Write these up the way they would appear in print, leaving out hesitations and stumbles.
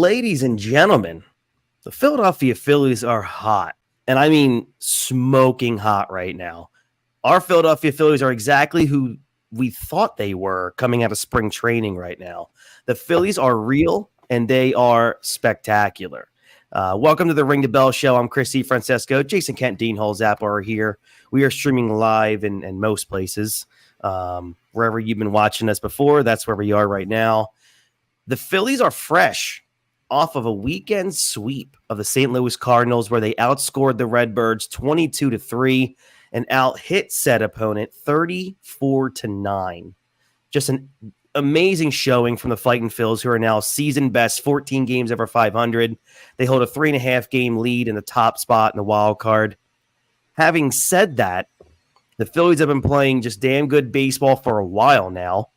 ladies and gentlemen, the Philadelphia Phillies are hot. And I mean smoking hot right now. Our Philadelphia Phillies are exactly who we thought they were coming out of spring training right now. The Phillies are real, and they are spectacular. Welcome to the Ring the Bell Show. I'm Chris C. Francesco. Jason Kent, Dean Holzapple are here. We are streaming live in most places. Wherever you've been watching us before, that's where we are right now. The Phillies are fresh off of a weekend sweep of the St. Louis Cardinals where they outscored the Redbirds 22-3 and out-hit said opponent 34-9. Just an amazing showing from the Fightin' Phils, who are now season best, 14 games over 500. They hold a 3.5 game lead in the top spot in the wild card. Having said that, the Phillies have been playing just damn good baseball for a while now.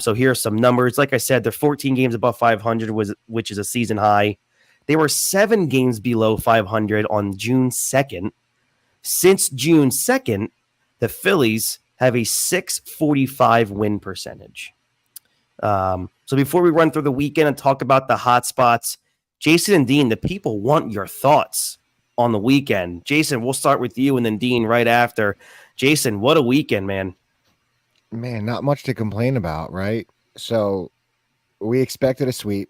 So here's some numbers. Like I said, they're 14 games above 500, which is a season high. They were 7 games below 500 on June 2nd. Since June 2nd, the Phillies have a 645 win percentage. So before we run through the weekend and talk about the hot spots, Jason and Dean, the people want your thoughts on the weekend. Jason, we'll start with you and then Dean right after. Jason, what a weekend, man. Man, not much to complain about, right? So we expected a sweep.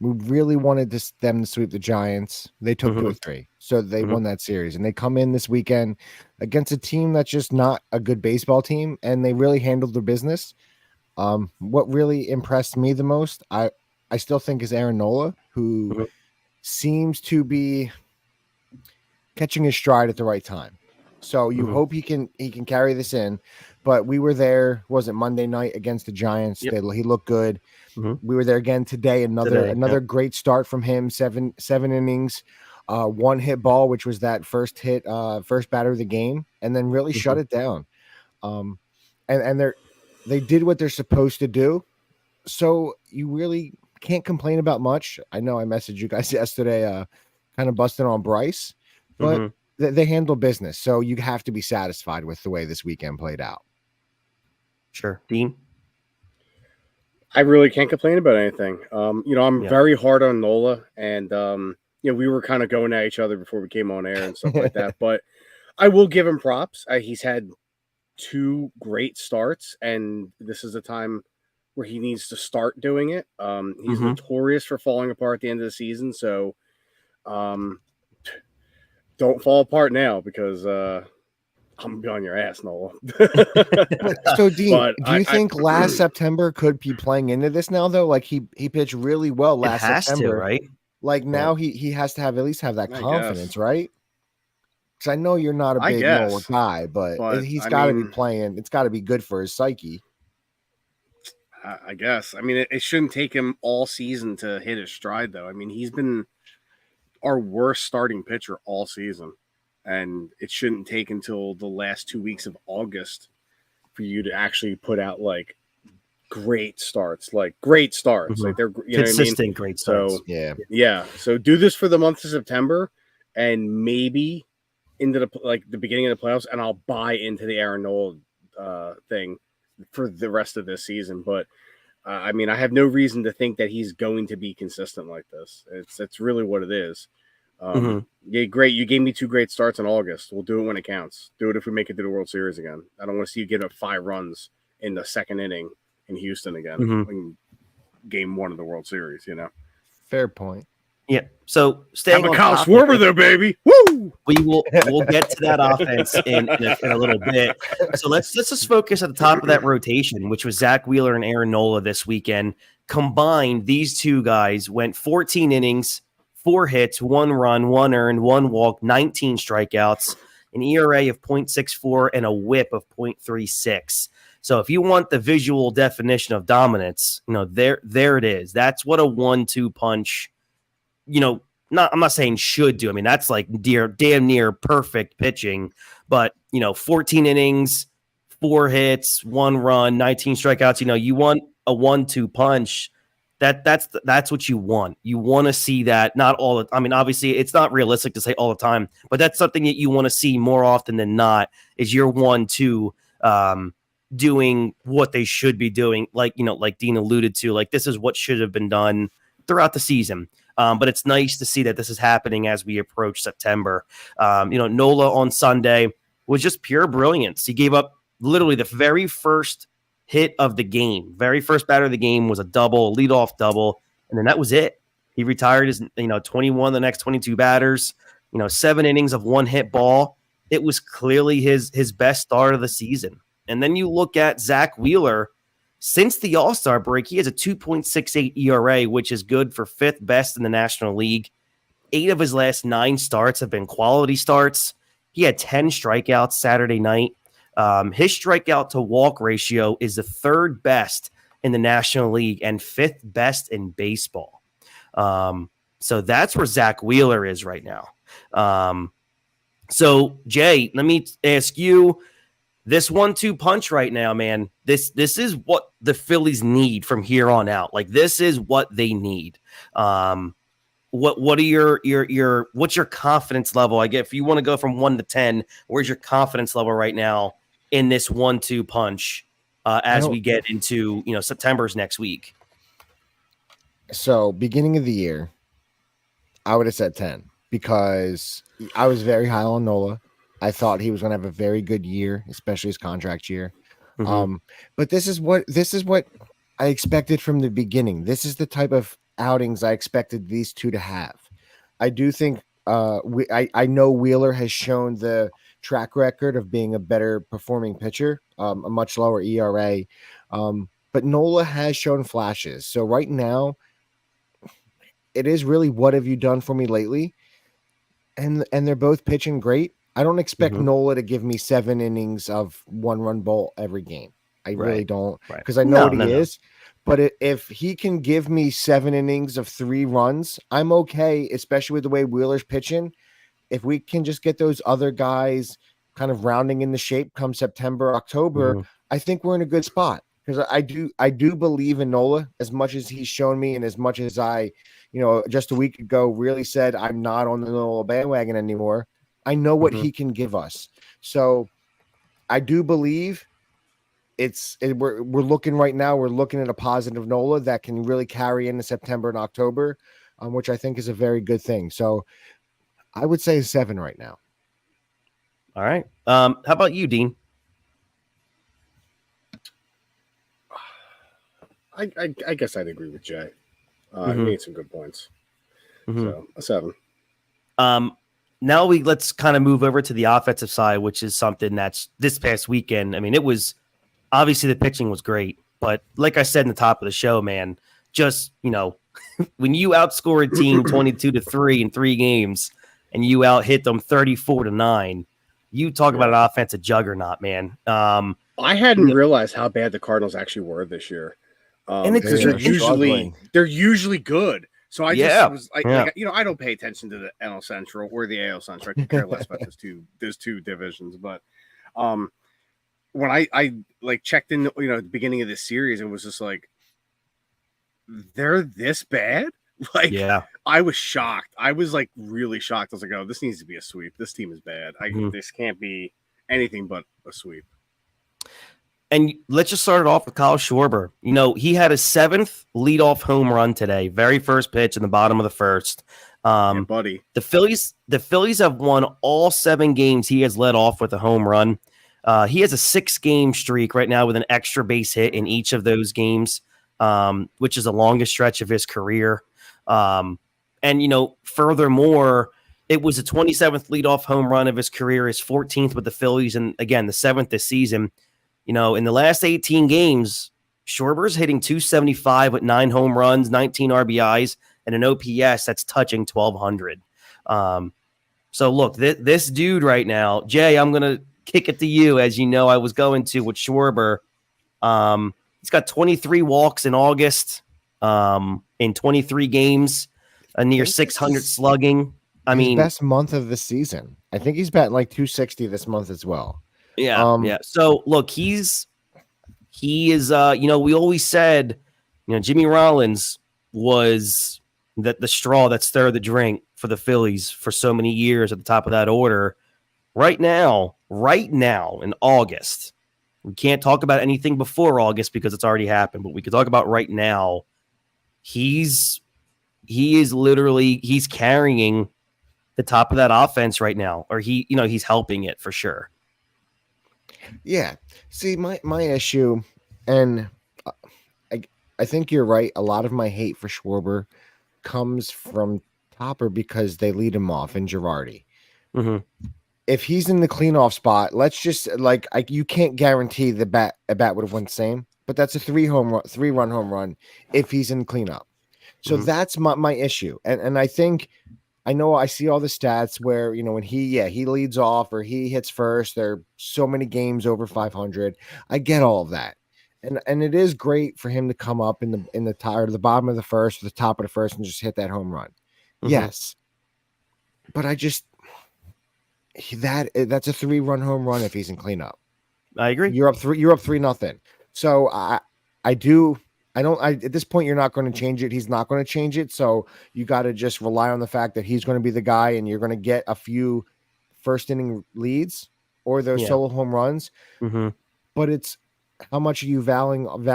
We really wanted them to sweep the Giants. They took 2-3. So they won that series. And they come in this weekend against a team that's just not a good baseball team, and they really handled their business. What really impressed me the most, I still think, is Aaron Nola, who seems to be catching his stride at the right time. So you hope he can carry this in. But we were there, was it Monday night against the Giants? Yep. He looked good. We were there again today. Another great start from him. Seven innings, 1 hit ball, which was that first batter of the game, and then really shut it down. And they did what they're supposed to do. So you really can't complain about much. I know I messaged you guys yesterday, kind of busting on Bryce, but they handle business. So you have to be satisfied with the way this weekend played out. Sure. Dean? I really can't complain about anything. I'm very hard on Nola, and we were kind of going at each other before we came on air and stuff like that. But I will give him props. He's had 2 great starts, and this is a time where he needs to start doing it. He's notorious for falling apart at the end of the season, so don't fall apart now, because I'm on your ass, Nola. So, Dean, do you think last September could be playing into this now, though? Like, he pitched really well last September, right? Like, now he has to at least have that confidence, right? Because I know you're not a big Nola guy, but he's got to be playing. It's got to be good for his psyche. I guess. I mean, it shouldn't take him all season to hit his stride, though. I mean, he's been our worst starting pitcher all season. And it shouldn't take until the last 2 weeks of August for you to actually put out great starts. Like they're consistent great starts. So yeah. So do this for the month of September, and maybe into the beginning of the playoffs, and I'll buy into the Aaron Nola thing for the rest of this season. But I mean, I have no reason to think that he's going to be consistent like this. It's really what it is. Yeah, great. You gave me 2 great starts in August. We'll do it when it counts. Do it if we make it to the World Series again. I don't want to see you give up 5 runs in the 2nd inning in Houston again in game 1 of the World Series. Fair point. Yeah. So staying on Kyle Schwarber though, baby. Woo! We'll get to that offense in a little bit. So let's just focus at the top of that rotation, which was Zach Wheeler and Aaron Nola this weekend. Combined, these 2 guys went 14 innings, 4 hits, 1 run, 1 earned, 1 walk, 19 strikeouts, an ERA of 0.64, and a WHIP of 0.36. So if you want the visual definition of dominance, there it is. That's what a 1-2 punch, I'm not saying should do. I mean, that's like damn near perfect pitching. But 14 innings, 4 hits, 1 run, 19 strikeouts. You want a 1-2 punch. That's what you want. You want to see that. Not all the, I mean, obviously it's not realistic to say all the time, but that's something that you want to see more often than not, is your 1-2 doing what they should be doing. Like Dean alluded to, like this is what should have been done throughout the season. But it's nice to see that this is happening as we approach September. Nola on Sunday was just pure brilliance. He gave up literally the very first hit of the game. Very first batter of the game was a double, leadoff double, and then that was it. He retired his 21 the next 22 batters, 7 innings of one hit ball. It was clearly his best start of the season. And then you look at Zach Wheeler. Since the All-Star break, he has a 2.68 ERA, which is good for 5th best in the National League. 8 of his last 9 starts have been quality starts. He had 10 strikeouts Saturday night. His strikeout to walk ratio is the 3rd best in the National League and 5th best in baseball. So that's where Zach Wheeler is right now. So Jay, let me ask you, this 1-2 punch right now, man, this is what the Phillies need from here on out. Like, this is what they need. What are your what's your confidence level? I guess if you want to go from 1 to 10, where's your confidence level right now in this 1-2 punch as we get into September's next week? So beginning of the year, I would have said 10 because I was very high on Nola. I thought he was going to have a very good year, especially his contract year. Mm-hmm. But this is what I expected from the beginning. This is the type of outings I expected these two to have. I do think I know Wheeler has shown the track record of being a better performing pitcher, a much lower ERA. But Nola has shown flashes. So right now, it is really what have you done for me lately? And they're both pitching great. I don't expect Nola to give me 7 innings of 1-run ball every game. I really don't, because I know what he is. But if he can give me 7 innings of 3 runs, I'm okay, especially with the way Wheeler's pitching. If we can just get those other guys kind of rounding in the shape come September, October, I think we're in a good spot. Because I do believe in Nola as much as he's shown me, and as much as I, just a week ago really said I'm not on the Nola bandwagon anymore. I know what he can give us. So I do believe we're looking right now. We're looking at a positive Nola that can really carry into September and October, which I think is a very good thing. So I would say 7 right now. All right. How about you, Dean? I guess I'd agree with Jay. He made some good points. So a 7. Now let's kind of move over to the offensive side, which is something that's this past weekend. I mean, it was obviously the pitching was great, but like I said in the top of the show, man, just, when you outscore a team 22-3 in 3 games and you out hit them 34-9, you talk about an offensive juggernaut, man. I hadn't realized how bad the Cardinals actually were this year. And they're usually good. So I just was like, I don't pay attention to the NL Central or the AL Central. I could care less about those two divisions. But when I like checked in, at the beginning of this series, it was just like, they're this bad. Like, I was shocked. I was like really shocked. I was like, oh, this needs to be a sweep. This team is bad. This can't be anything but a sweep. And let's just start it off with Kyle Schwarber. He had a 7th leadoff home run today, very first pitch in the bottom of the first. Buddy. The Phillies have won all 7 games he has led off with a home run. He has a 6-game streak right now with an extra base hit in each of those games, which is the longest stretch of his career. And furthermore, it was the 27th leadoff home run of his career, his 14th with the Phillies, and again, the 7th this season. In the last 18 games, Schwarber's hitting .275 with 9 home runs, 19 RBIs, and an OPS that's touching 1,200. So look, this dude right now, Jay, I'm going to kick it to you. As you know, I was going to with Schwarber. He's got 23 walks in August in 23 games, a near 600 slugging. I mean, best month of the season. I think he's batting like 260 this month as well. Yeah. So look, he is, we always said, Jimmy Rollins was the straw that stirred the drink for the Phillies for so many years at the top of that order. Right now in August, we can't talk about anything before August because it's already happened, but we can talk about right now. He's he is literally he's carrying the top of that offense right now, or he's helping it for sure. Yeah. See, my issue, and I think you're right. A lot of my hate for Schwarber comes from Topper because they lead him off in Girardi. Mm-hmm. If he's in the cleanoff spot, let's just you can't guarantee a bat would have went the same, but that's a 3-run home run if he's in cleanup. So that's my issue. And I think I know I see all the stats where, when he leads off or he hits first, there are so many games over 500. I get all of that. And it is great for him to come up in the bottom of the first, or the top of the first, and just hit that home run. Mm-hmm. Yes. But that's a 3-run home run if he's in cleanup. I agree. You're up 3-0. So at this point, you're not going to change it. He's not going to change it. So you got to just rely on the fact that he's going to be the guy, and you're going to get a few first inning leads or those solo home runs. Mm-hmm. But it's how much are you devaluing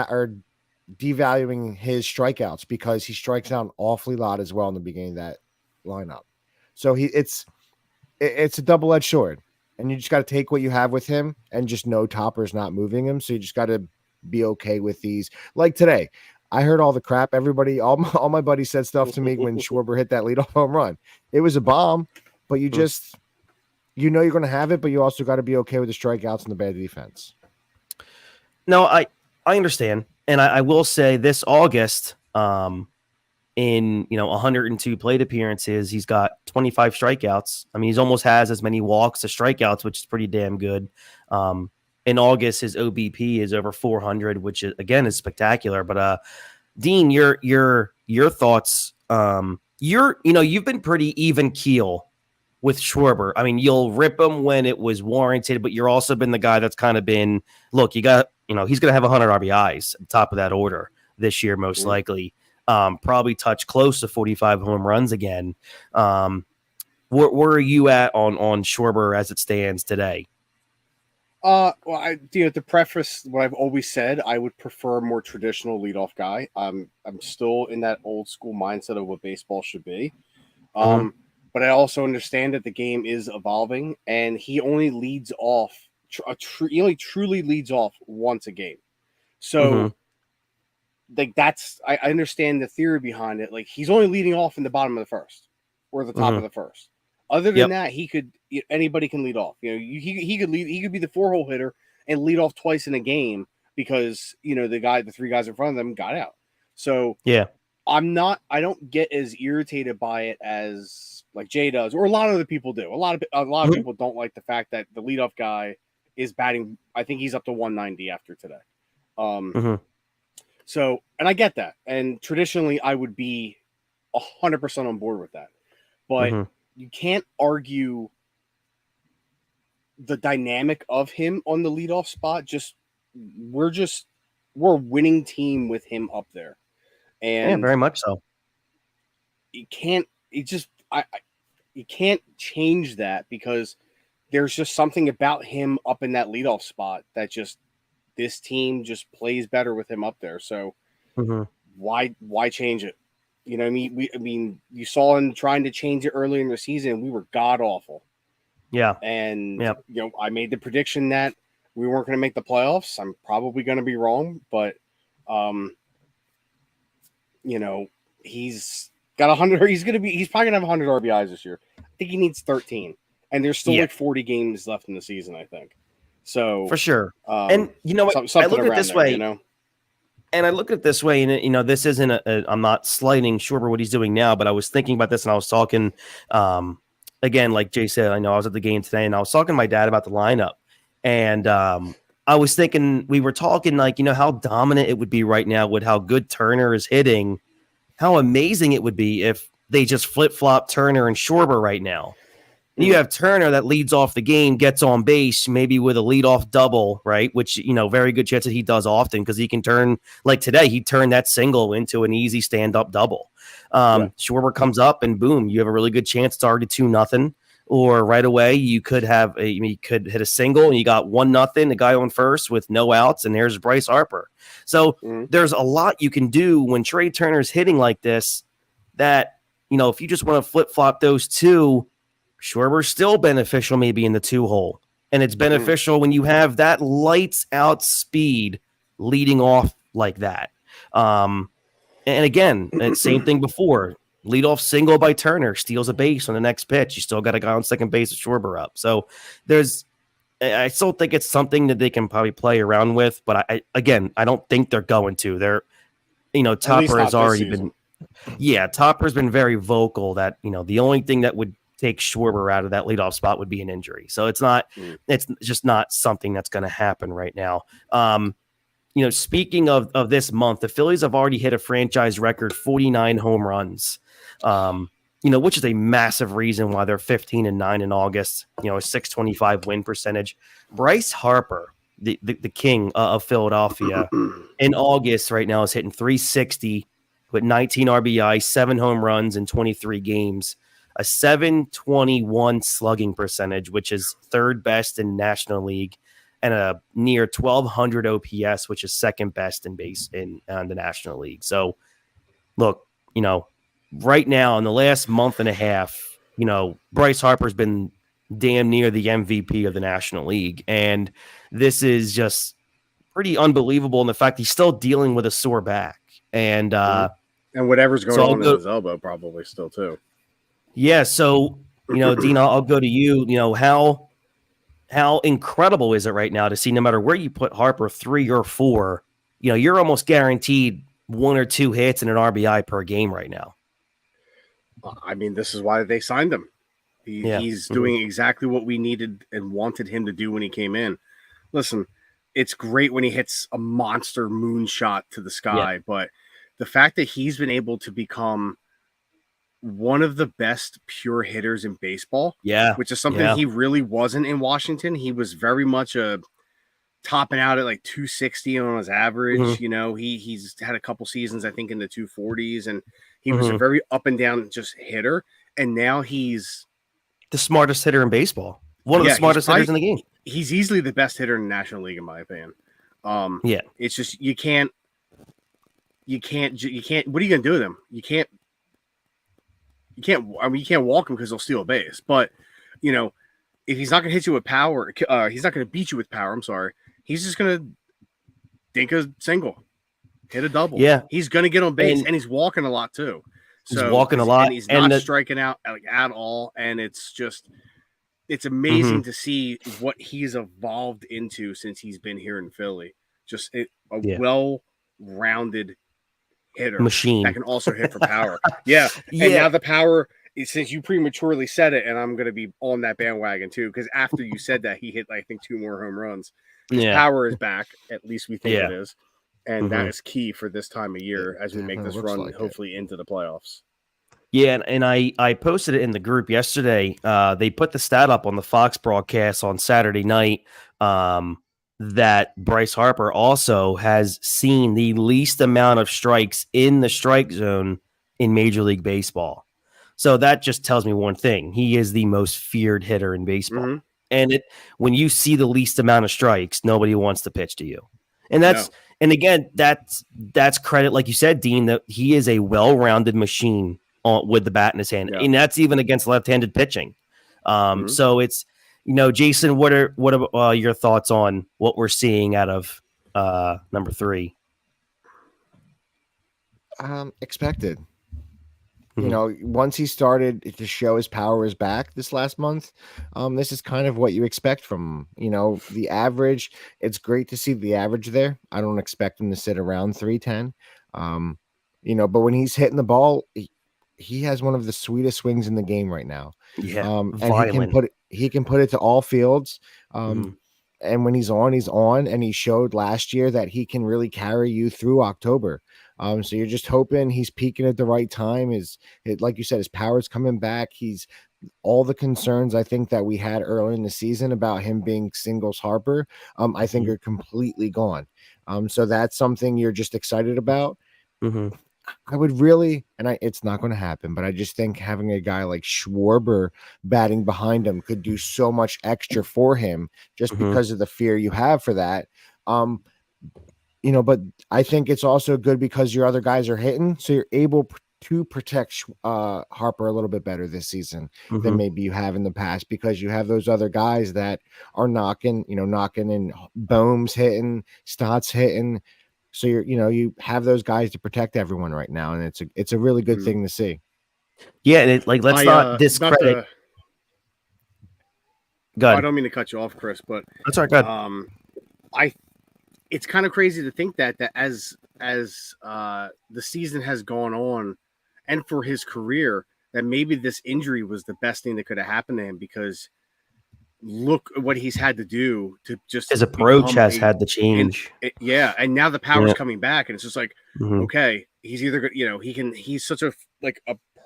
his strikeouts, because he strikes out an awfully lot as well in the beginning of that lineup. So it's a double-edged sword, and you just got to take what you have with him and just know Topper's not moving him. So you just got to be okay with these. Like today, I heard all the crap. All my buddies said stuff to me when Schwarber hit that leadoff home run. It was a bomb, but you just, you're going to have it, but you also got to be okay with the strikeouts and the bad defense. No, I understand. And I will say this August, in 102 plate appearances, he's got 25 strikeouts. I mean, he's almost has as many walks as strikeouts, which is pretty damn good. In August, his OBP is over 400, which is, again, is spectacular. But Dean, your thoughts? You've been pretty even keel with Schwarber. I mean, you'll rip him when it was warranted, but you're also been the guy that's kind of been, look, he's going to have 100 RBIs at the top of that order this year, most likely. Probably touch close to 45 home runs again. Where are you at on Schwarber as it stands today? Well, to preface what I've always said, I would prefer a more traditional leadoff guy. I'm still in that old school mindset of what baseball should be. But I also understand that the game is evolving, and he only leads off. He only truly leads off once a game. So, I understand the theory behind it. Like, he's only leading off in the bottom of the first or the top of the first. Other than that, anybody can lead off. He could lead. He could be the 4-hole hitter and lead off twice in a game because the 3 guys in front of them got out. So I don't get as irritated by it as like Jay does, or a lot of the people do. A lot of people don't like the fact that the leadoff guy is batting. I think he's up to 190 after today. So, and I get that. And traditionally, I would be 100% on board with that. But you can't argue the dynamic of him on the leadoff spot. We're a winning team with him up there. And very much so. You can't change that, because there's just something about him up in that leadoff spot that this team just plays better with him up there. So why change it? You know what I mean? You saw him trying to change it earlier in the season. We were god awful. Yeah. And I made the prediction that we weren't going to make the playoffs. I'm probably going to be wrong, but he's got 100. He's probably going to have 100 RBIs this year. I think he needs 13, and there's still like 40 games left in the season, I think. So for sure. And you know what? I look at it this way. And I look at it this way, and this isn't I'm not slighting Schwarber what he's doing now, but I was thinking about this, and I was talking again, like Jay said, I know I was at the game today, and I was talking to my dad about the lineup, and I was thinking, we were talking like, how dominant it would be right now with how good Turner is hitting, how amazing it would be if they just flip-flop Turner and Schwarber right now. And you have Turner that leads off the game, gets on base, maybe with a leadoff double, right? Which, very good chance that he does often, because he can turn, like today, he turned that single into an easy stand-up double. Schwarber comes up and boom, you have a really good chance it's already 2-0. Or right away, you could hit a single and you got 1-0, the guy on first with no outs, and there's Bryce Harper. So there's a lot you can do when Trey Turner's hitting like this that, if you just want to flip-flop those two, Schwarber's still beneficial maybe in the 2-hole. And it's beneficial when you have that lights-out speed leading off like that. And again, same thing before. Leadoff single by Turner, steals a base on the next pitch. You still got a guy on second base with Schwarber up. So I still think it's something that they can probably play around with. But I don't think they're going to. They're, Topper has already been. Yeah, Topper's been very vocal that, the only thing that would take Schwarber out of that leadoff spot would be an injury. So it's just not something that's going to happen right now. Speaking of this month, the Phillies have already hit a franchise record 49 home runs, which is a massive reason why they're 15-9 in August, a 625 win percentage. Bryce Harper, the king of Philadelphia in August right now is hitting 360 with 19 RBI, 7 home runs in 23 games, a 721 slugging percentage, which is third best in National League, and a near 1,200 OPS, which is second best in the National League. So, look, right now in the last month and a half, Bryce Harper's been damn near the MVP of the National League, and this is just pretty unbelievable in the fact he's still dealing with a sore back, and whatever's going on in his elbow probably still too. Yeah, so Dean, I'll go to you. How incredible is it right now to see no matter where you put Harper, 3 or 4, you're almost guaranteed 1 or 2 hits and an RBI per game right now. I mean, this is why they signed him. He's doing exactly what we needed and wanted him to do when he came in. Listen, it's great when he hits a monster moonshot to the sky, but the fact that he's been able to become one of the best pure hitters in baseball, which is something he really wasn't in Washington. He was very much topping out at like 260 on his average. He's had a couple seasons, I think, in the 240s, and he was a very up and down just hitter. And now he's the smartest hitter in baseball. One of the smartest hitters in the game. He's easily the best hitter in the National League, in my opinion. It's just you can't. What are you gonna do with him? You can't. I mean, you can't walk him because he'll steal a base. But if he's not gonna hit you with power, he's not gonna beat you with power. I'm sorry. He's just gonna dink a single, hit a double. Yeah, he's gonna get on base, and he's walking a lot too. He's walking a lot, and he's not striking out at all. And it's amazing to see what he's evolved into since he's been here in Philly. Just a well-rounded hitter machine that can also hit for power. And now the power, since you prematurely said it, and I'm going to be on that bandwagon too, because after you said that, he hit, I think, 2 more home runs. His power is back, at least we think it is, and that is key for this time of year as we make this run, hopefully into the playoffs. Yeah, and I posted it in the group yesterday. They put the stat up on the Fox broadcast on Saturday night that Bryce Harper also has seen the least amount of strikes in the strike zone in Major League Baseball. So that just tells me one thing. He is the most feared hitter in baseball. And when you see the least amount of strikes, nobody wants to pitch to you. And and again, that's credit, like you said, Dean, that he is a well-rounded machine with the bat in his hand. And that's even against left-handed pitching. So it's, Jason, what are your thoughts on what we're seeing out of number 3? Expected. Once he started to show his power is back this last month, this is kind of what you expect from him. The average, it's great to see the average there. I don't expect him to sit around 310. But when he's hitting the ball, he has one of the sweetest swings in the game right now. And he can put it to all fields. And when he's on, and he showed last year that he can really carry you through October. So you're just hoping he's peaking at the right time. Like you said, his power's coming back. He's all the concerns I think that we had early in the season about him being singles Harper, I think are completely gone. So that's something you're just excited about. I would really, and it's not going to happen, but I just think having a guy like Schwarber batting behind him could do so much extra for him just because of the fear you have for that. But I think it's also good because your other guys are hitting, so you're able to protect Harper a little bit better this season Mm-hmm. than maybe you have in the past, because you have those other guys that are knocking and Bohm's hitting, Stott's hitting. So you have those guys to protect everyone right now, and it's a really good thing to see. Yeah, and let's not discredit. I don't mean to cut you off, Chris, but that's all right. Good. It's kind of crazy to think that as the season has gone on, and for his career, that maybe this injury was the best thing that could have happened to him, because look what he's had to do to just his approach has had to change. And now the power's coming back, and it's just like, okay, he's either he's such a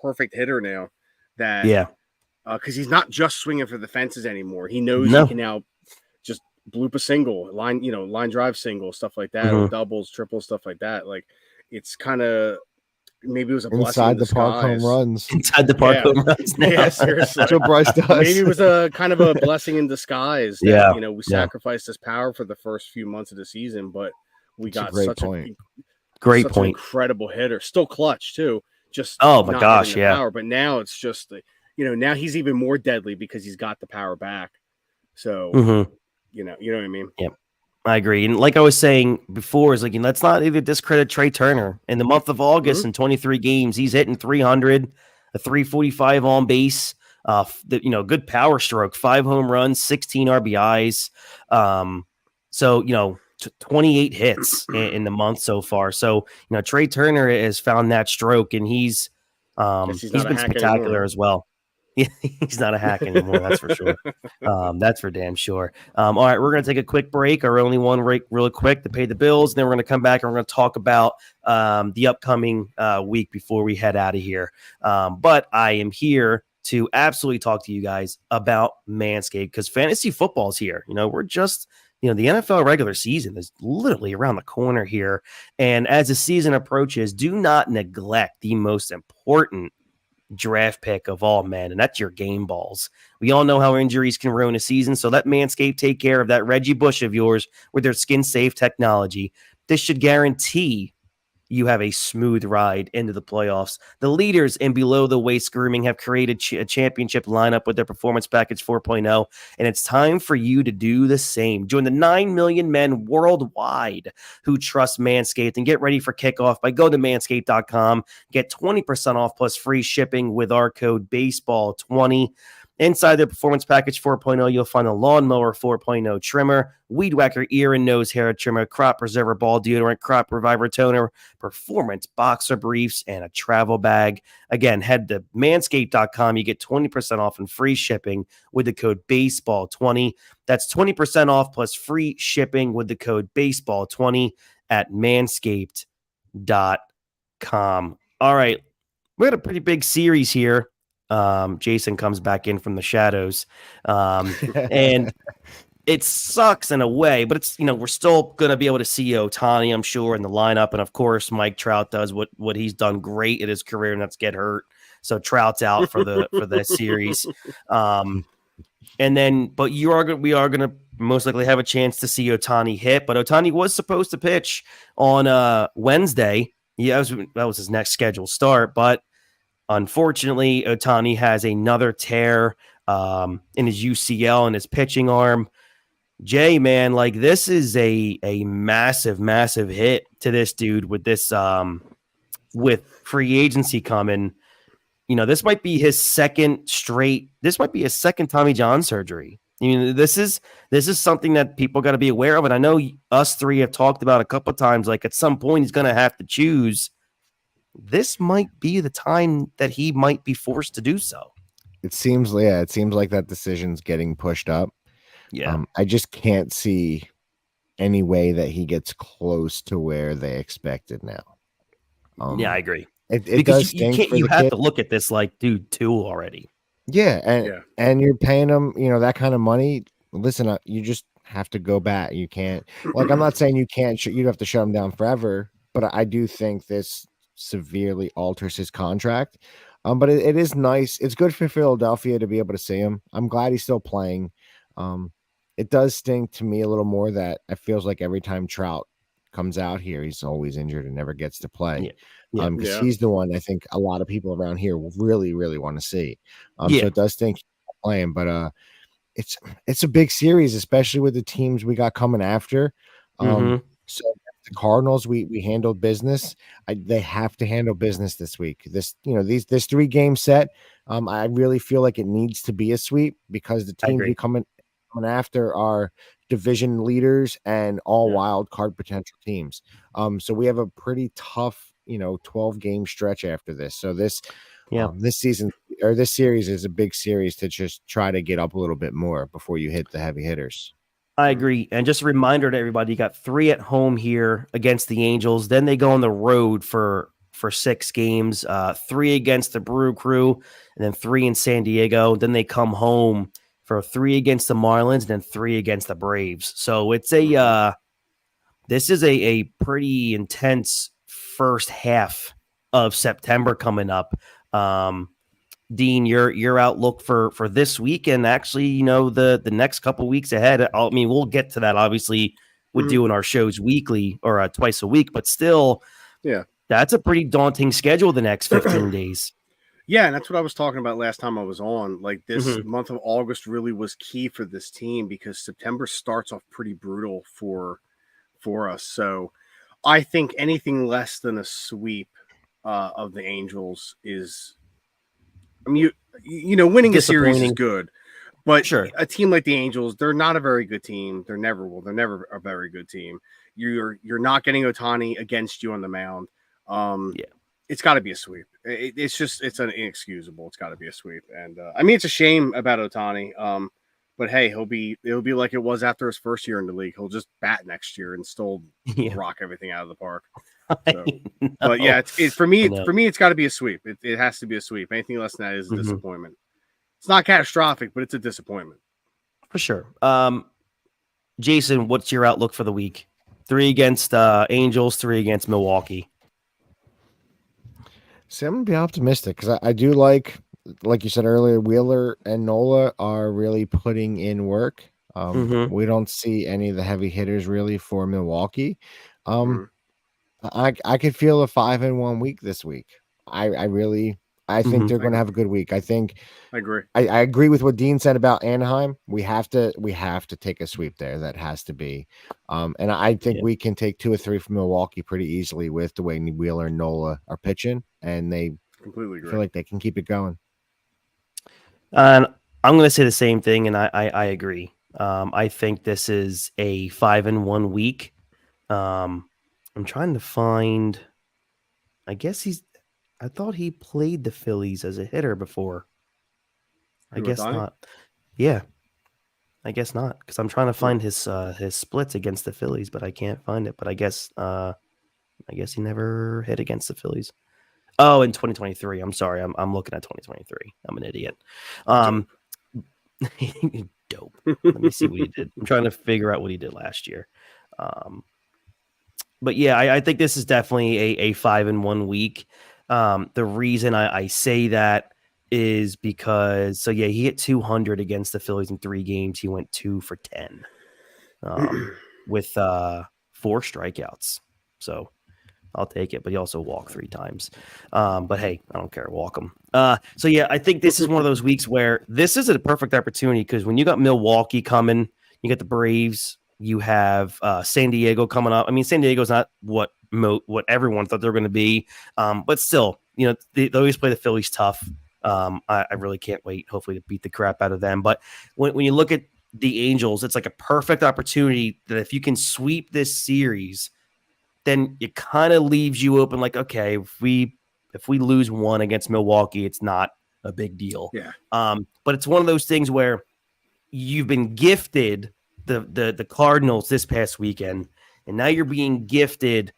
perfect hitter now that because he's not just swinging for the fences anymore. He knows he can now just bloop a single, line drive single, stuff like that, or doubles, triples, stuff like that. Like, it's kind of, maybe it was a blessing inside the park home runs. Inside the park home runs. Now. Yeah, seriously. That's what Bryce does. Maybe it was a kind of a blessing in disguise that, we sacrificed his power for the first few months of the season, but we got such a great point. Incredible hitter, still clutch too. Just power. But now it's just now he's even more deadly because he's got the power back. So you know what I mean? Yep. I agree. And like I was saying before, is let's not even discredit Trey Turner. In the month of August, in 23 games, he's hitting 300, a 345 on base, good power stroke, 5 home runs, 16 RBIs. 28 hits in the month so far. So, Trey Turner has found that stroke, and he's been spectacular anymore as well. He's not a hack anymore, that's for sure. That's for damn sure. All right, we're going to take a quick break, our only one break, really quick to pay the bills. And then we're going to come back and we're going to talk about the upcoming week before we head out of here. But I am here to absolutely talk to you guys about Manscaped, because fantasy football is here. We're just, the NFL regular season is literally around the corner here. And as the season approaches, do not neglect the most important draft pick of all, man, and that's your game balls. We all know how injuries can ruin a season, so let Manscaped take care of that Reggie Bush of yours with their skin-safe technology. This should guarantee you have a smooth ride into the playoffs. The leaders in below-the-waist grooming have created a championship lineup with their Performance Package 4.0, and it's time for you to do the same. Join the 9 million men worldwide who trust Manscaped, and get ready for kickoff by go to manscaped.com. Get 20% off plus free shipping with our code BASEBALL20. Inside the Performance Package 4.0, you'll find a Lawnmower 4.0 trimmer, Weed Whacker ear and nose hair trimmer, Crop Preserver ball deodorant, Crop Reviver toner, Performance boxer briefs, and a travel bag. Again, head to manscaped.com. You get 20% off and free shipping with the code BASEBALL20. That's 20% off plus free shipping with the code BASEBALL20 at manscaped.com. All right, we had a pretty big series here. Jason comes back in from the shadows, and it sucks in a way, but it's, we're still going to be able to see Ohtani, I'm sure, in the lineup. And of course, Mike Trout does what he's done great in his career, and that's get hurt. So Trout's out for the series. And then, but we are going to most likely have a chance to see Ohtani hit, but Ohtani was supposed to pitch on Wednesday. Yeah, that was his next scheduled start, but unfortunately, Ohtani has another tear in his UCL and his pitching arm. Jay, man, this is a massive, massive hit to this dude with this with free agency coming. This might be his second Tommy John surgery. This is something that people got to be aware of, and I know us three have talked about a couple of times. At some point, he's going to have to choose. This might be the time that he might be forced to do so. It seems like that decision's getting pushed up. Yeah. I just can't see any way that he gets close to where they expected now. Yeah, I agree. It does stink. You have to look at this dude, two already. Yeah, and you're paying him, that kind of money. Listen, you just have to go back. You can't. I'm not saying you can't. You'd have to shut him down forever, but I do think this severely alters his contract. But it is nice. It's good for Philadelphia to be able to see him. I'm glad he's still playing. It does stink to me a little more that it feels like every time Trout comes out here, he's always injured and never gets to play. because he's the one I think a lot of people around here really, really want to see. So it does think he's playing, but it's a big series, especially with the teams we got coming after. So the Cardinals, we handled business. They have to handle business this week. This 3-game set. I really feel like it needs to be a sweep because the teams we coming after are division leaders and all wild card potential teams. So we have a pretty tough, 12-game stretch after this. So this season or this series is a big series to just try to get up a little bit more before you hit the heavy hitters. I agree. And just a reminder to everybody, you got 3 at home here against the Angels. Then they go on the road for 6 games, 3 against the Brew Crew, and then 3 in San Diego. Then they come home for 3 against the Marlins, and then 3 against the Braves. So it's this is a pretty intense first half of September coming up. Dean, your outlook for this week and actually, the next couple weeks ahead. I mean, we'll get to that. Obviously, we're doing our shows weekly or twice a week, but still, that's a pretty daunting schedule the next 15 days. Yeah, and that's what I was talking about last time I was on. Like this month of August really was key for this team because September starts off pretty brutal for us. So I think anything less than a sweep of the Angels is. I mean, winning a series is good, but a team like the Angels, they're not a very good team. They're never a very good team. You're not getting Ohtani against you on the mound. It's got to be a sweep. It's inexcusable. It's got to be a sweep. And I mean, it's a shame about Ohtani. But hey, it'll be like it was after his first year in the league. He'll just bat next year and still rock everything out of the park. So, but yeah, it's for me, it's got to be a sweep. It has to be a sweep. Anything less than that is a disappointment. It's not catastrophic, but it's a disappointment. For sure. Jason, what's your outlook for the week? 3 against Angels, 3 against Milwaukee. See, I'm going to be optimistic because I do like you said earlier, Wheeler and Nola are really putting in work. We don't see any of the heavy hitters really for Milwaukee. I could feel a 5-1 week this week. I think they're going to have a good week. I agree. I agree with what Dean said about Anaheim. We have to take a sweep there. That has to be. And I think we can take 2 or 3 from Milwaukee pretty easily with the way Wheeler and Nola are pitching, and they completely agree. Feel like they can keep it going. And I'm going to say the same thing, and I agree. I think this is a 5-1 week. I'm trying to find. I thought he played the Phillies as a hitter before. I guess not. Yeah, I guess not, because I'm trying to find his splits against the Phillies, but I can't find it. But I guess he never hit against the Phillies. Oh, in 2023. I'm sorry. I'm looking at 2023. I'm an idiot. Dope. Let me see what he did. I'm trying to figure out what he did last year. But yeah, I think this is definitely a 5-1 week. The reason I say that is because, he hit 200 against the Phillies in 3 games. He went 2 for 10 with 4 strikeouts. So I'll take it, but he also walked 3 times. But hey, I don't care. Walk him. I think this is one of those weeks where this is a perfect opportunity because when you got Milwaukee coming, you got the Braves, you have San Diego coming up. I mean, San Diego's not what everyone thought they were going to be, but still, they always play the Phillies tough. I really can't wait, hopefully, to beat the crap out of them. But when you look at the Angels, it's like a perfect opportunity that if you can sweep this series, then it kind of leaves you open. Like, okay, if we lose 1 against Milwaukee, it's not a big deal. Yeah. But it's one of those things where you've been gifted the Cardinals this past weekend, and now you're being gifted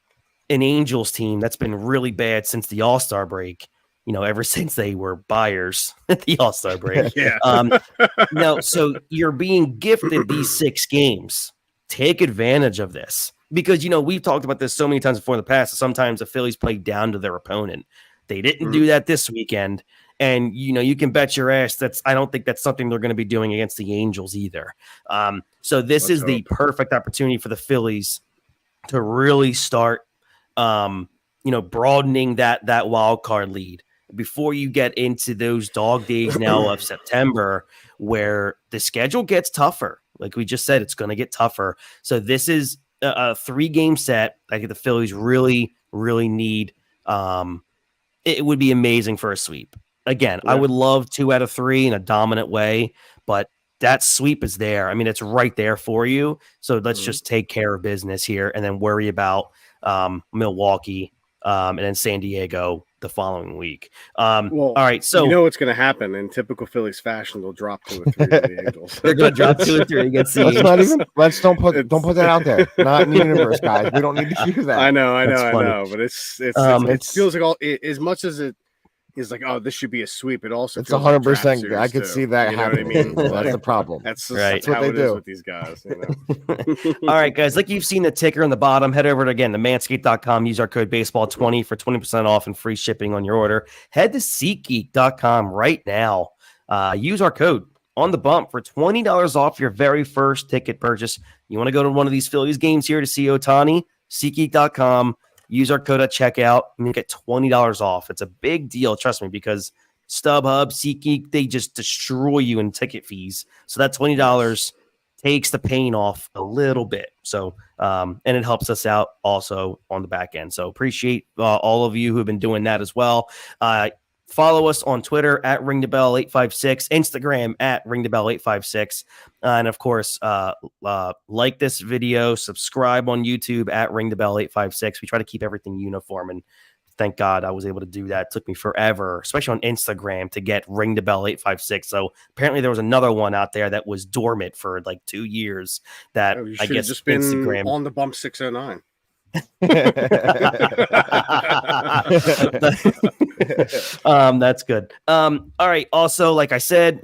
an Angels team that's been really bad since the All-Star break. Ever since they were buyers at the All-Star break. Yeah. So you're being gifted these 6 games. Take advantage of this. Because, we've talked about this so many times before in the past. Sometimes the Phillies play down to their opponent. They didn't do that this weekend. And, you can bet your ass I don't think that's something they're going to be doing against the Angels either. So this is the perfect opportunity for the Phillies to really start broadening that wild card lead before you get into those dog days now of September, where the schedule gets tougher. Like we just said, it's going to get tougher. So this is a 3-game set. I think the Phillies really, really need. It would be amazing for a sweep. Again, I would love 2 out of 3 in a dominant way, but that sweep is there. I mean, it's right there for you. So let's just take care of business here and then worry about Milwaukee and then San Diego the following week. All right, so what's going to happen in typical Phillies fashion. They'll drop 2 or 3 to the Angels. They're going to drop 2 or 3 against the Angels. Don't put that out there. Not in the universe, guys. We don't need to do that. I know, but it feels like as much as it is like, oh, this should be a sweep. It also it's 100%. I could see that happening. That's the problem. That's right. That's what they do with these guys. All right, guys. Like you've seen the ticker on the bottom, head over to manscaped.com. Use our code baseball20 for 20% off and free shipping on your order. Head to SeatGeek.com right now. Use our code on the bump for $20 off your very first ticket purchase. You want to go to one of these Phillies games here to see Ohtani? SeatGeek.com. Use our code at checkout and you get $20 off. It's a big deal, trust me, because StubHub, SeatGeek, they just destroy you in ticket fees. So that $20 takes the pain off a little bit. So, and it helps us out also on the back end. So appreciate all of you who have been doing that as well. Follow us on Twitter at ringthebell856, Instagram at ringthebell856. And of course, like this video, subscribe on YouTube at ringthebell856. We try to keep everything uniform. And thank God I was able to do that. It took me forever, especially on Instagram, to get ringthebell856. So apparently there was another one out there that was dormant for like 2 years that I guess just been Instagram on the bump 609. That's good. All right. Also, like I said,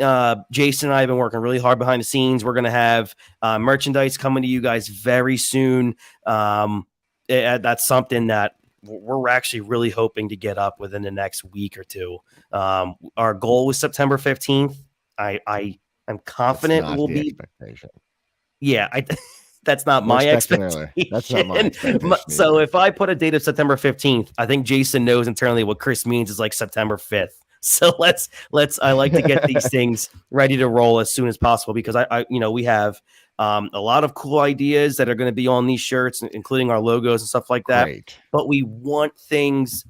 Jason and I have been working really hard behind the scenes. We're going to have merchandise coming to you guys very soon. That's something that we're actually really hoping to get up within the next week or two. Our goal was September 15th. I'm confident we'll be. Expectation. Yeah, that's not my expectation. That's not my expectation. So if I put a date of September 15th, I think Jason knows internally what Chris means is like September 5th. So I like to get these things ready to roll as soon as possible, because we have a lot of cool ideas that are going to be on these shirts, including our logos and stuff like that. Great. But we want things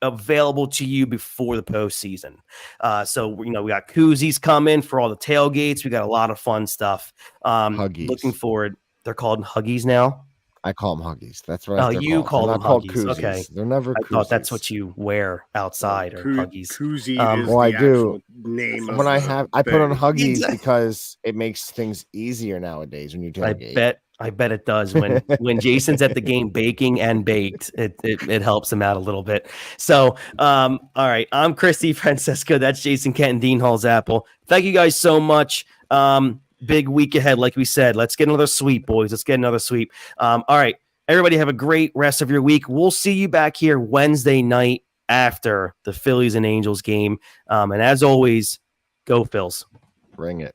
available to you before the postseason. So we got koozies coming for all the tailgates. We got a lot of fun stuff. Huggies. Looking forward. They're called Huggies now. I call them Huggies. That's right. Oh, you call them Huggies. Koozies. Okay. They're never I koozies. thought that's what you wear outside, or Huggies. Koozie is well, I the do. Name when I put on Huggies Exactly. because it makes things easier nowadays when you tailgate. I bet it does. When Jason's at the game baking and baked, it helps him out a little bit. So, all right. I'm Christy Francesco. That's Jason Kent, Dean Hall's Apple. Thank you guys so much. Big week ahead, like we said. Let's get another sweep, boys. Let's get another sweep. All right. Everybody have a great rest of your week. We'll see you back here Wednesday night after the Phillies and Angels game. And as always, go Phils. Bring it.